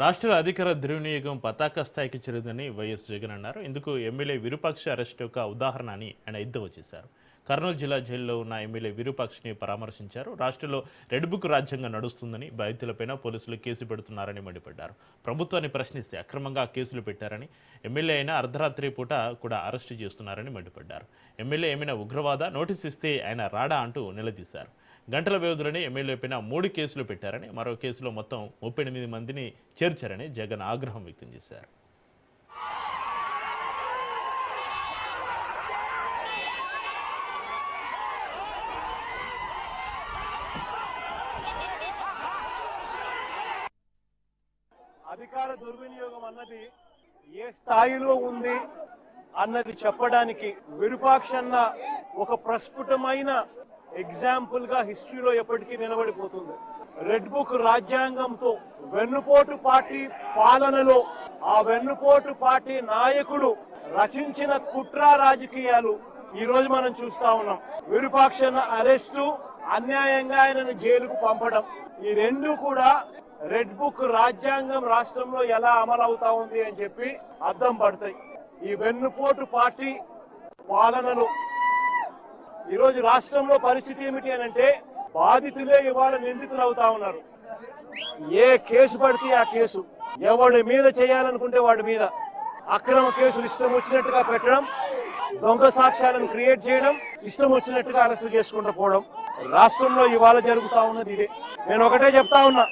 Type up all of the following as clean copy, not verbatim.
రాష్ట్ర అధికార దుర్వినియోగం పతాక స్థాయికి చేరిందని వైఎస్ జగన్ అన్నారు. ఇందుకు ఎమ్మెల్యే విరూపాక్ష అరెస్ట్ ఒక ఉదాహరణ అని ఆయన ఎద్దేవా చేశారు. కర్నూలు జిల్లా జైల్లో ఉన్న ఎమ్మెల్యే విరూపాక్షని పరామర్శించారు. రాష్ట్రంలో రెడ్ బుక్ రాజ్యాంగం నడుస్తుందని, బాధితులపైన పోలీసులు కేసు పెడుతున్నారని మండిపడ్డారు. ప్రభుత్వాన్ని ప్రశ్నిస్తే అక్రమంగా కేసులు పెట్టారని, ఎమ్మెల్యే అయినా అర్ధరాత్రి పూట కూడా అరెస్టు చేస్తున్నారని మండిపడ్డారు. ఎమ్మెల్యే ఏమైనా ఉగ్రవాద నోటీస్ ఇస్తే ఆయన రాడా అంటూ నిలదీశారు. గంటల వ్యవధిలోనే ఎమ్మెల్యేపైన 3 కేసులు పెట్టారని, మరో కేసులో మొత్తం 38 మందిని చేర్చారని జగన్ ఆగ్రహం వ్యక్తం చేశారు. అధికార దుర్వినియోగం అన్నది ఏ స్థాయిలో ఉంది అన్నది చెప్పడానికి విరూపాక్షన్న ఒక ప్రస్ఫుటమైన ఎగ్జాంపుల్ గా హిస్టరీలో ఎప్పటికీ నిలబడిపోతుంది. రెడ్ బుక్ రాజ్యాంగంతో వెన్నుపోటు పార్టీ పాలనలో ఆ వెన్నుపోటు పార్టీ నాయకుడు రచించిన కుట్ర రాజకీయాలు ఈ రోజు మనం చూస్తా ఉన్నాం. విరూపాక్షన్న అరెస్టు, అన్యాయంగా ఆయనను జైలుకు పంపడం, ఈ రెండు కూడా రెడ్ బుక్ రాజ్యాంగం రాష్ట్రంలో ఎలా అమలవుతా ఉంది అని చెప్పి అర్థం పడతాయి. ఈ వెన్నుపోటు పార్టీ పాలనలో ఈరోజు రాష్ట్రంలో పరిస్థితి ఏమిటి అని అంటే, బాధితులే ఇవాళ నిందితులు అవుతా ఉన్నారు. ఏ కేసు పడితే ఆ కేసు, ఎవడి మీద చేయాలనుకుంటే వాడి మీద అక్రమ కేసులు ఇష్టం వచ్చినట్టుగా పెట్టడం, దొంగ సాక్ష్యాలను క్రియేట్ చేయడం, ఇష్టం వచ్చినట్టుగా అరెస్టు చేసుకుంటూ పోవడం రాష్ట్రంలో ఇవాళ జరుగుతా ఉన్నది ఇదే. నేను ఒకటే చెప్తా ఉన్నా,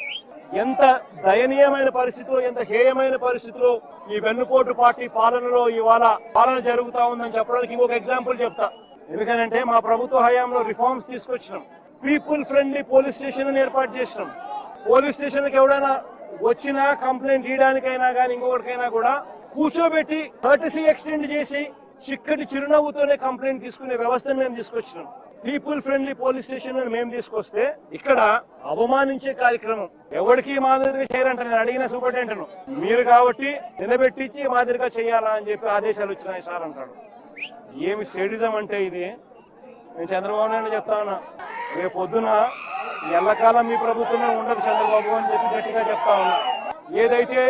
ఎంత దయనీయమైన పరిస్థితిలో, ఎంత హేయమైన పరిస్థితిలో ఈ వెన్నుపోటు పార్టీ పాలనలో ఇవాళ పాలన జరుగుతా ఉందని చెప్పడానికి ఇంకొక ఎగ్జాంపుల్ చెప్తా. ఎందుకనంటే మా ప్రభుత్వ హయాంలో రిఫార్మ్స్ తీసుకొచ్చినాం. పీపుల్ ఫ్రెండ్లీ పోలీస్ స్టేషన్ ఏర్పాటు చేసినాం. పోలీస్ స్టేషన్ కి ఎవడైనా వచ్చినా కంప్లైంట్ ఇవ్వడానికైనా కానీ ఇంకొకటికైనా కూడా కూర్చోబెట్టి కర్టసీ ఎక్స్టెండ్ చేసి చిక్కటి చిరునవ్వుతోనే కంప్లైంట్ తీసుకునే వ్యవస్థను మేము తీసుకొచ్చినాం. పీపుల్ ఫ్రెండ్లీ పోలీస్ స్టేషన్ మేము తీసుకొస్తే ఇక్కడ అవమానించే కార్యక్రమం ఎవరికి మాదిరిగా చేయరంట. నేను అడిగిన సూపరింటెండెంట్ మీరు కాబట్టి నిలబెట్టించి మాదిరిగా చేయాలా అని చెప్పి ఆదేశాలు వచ్చినాయి సార్ అంటాడు. ఏమి సేడిజం అంటే ఇది. నేను చంద్రబాబు నాయుడు చెప్తా ఉన్నా, రేపు పొద్దున ఎల్లకాలం మీ ప్రభుత్వమే ఉండదు చంద్రబాబు అని చెప్పి గట్టిగా చెప్తా ఉన్నా. ఏదైతే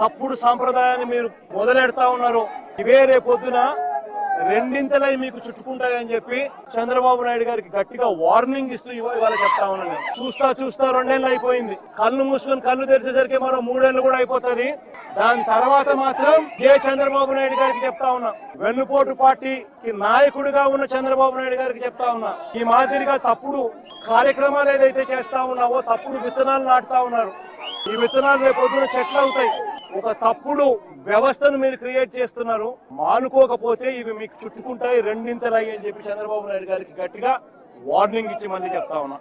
తప్పుడు సాంప్రదాయాన్ని మీరు మొదలెడతా ఉన్నారో ఇవే రేపు పొద్దున రెండింతలై మీకు చుట్టుకుంటాయని చెప్పి చంద్రబాబు నాయుడు గారికి గట్టిగా వార్నింగ్ ఇస్తూ ఇవాళ చెప్తా ఉన్నాను. చూస్తా 2 ఏళ్ళు అయిపోయింది. కళ్ళు మూసుకొని కళ్ళు తెరిచేసరికి మరో 3 ఏళ్ళు కూడా అయిపోతుంది. దాని తర్వాత మాత్రం చంద్రబాబు నాయుడు గారికి చెప్తా ఉన్నా, వెన్నుపోటు పార్టీకి నాయకుడిగా ఉన్న చంద్రబాబు నాయుడు గారికి చెప్తా ఉన్నా, ఈ మాదిరిగా తప్పుడు కార్యక్రమాలు ఏదైతే చేస్తా ఉన్నావో, తప్పుడు విత్తనాలు నాటుతా ఉన్నారు, ఈ విత్తనాలు రేపు పొద్దున చెట్లు అవుతాయి. ఒక తప్పుడు వ్యవస్థను మీరు క్రియేట్ చేస్తున్నారు. మానుకోకపోతే ఇవి మీకు చుట్టుకుంటాయి, రెండింతలయ్యి అని చెప్పి చంద్రబాబు నాయుడు గారికి గట్టిగా వార్నింగ్ ఇచ్చి మళ్ళీ చెప్తా ఉన్నా.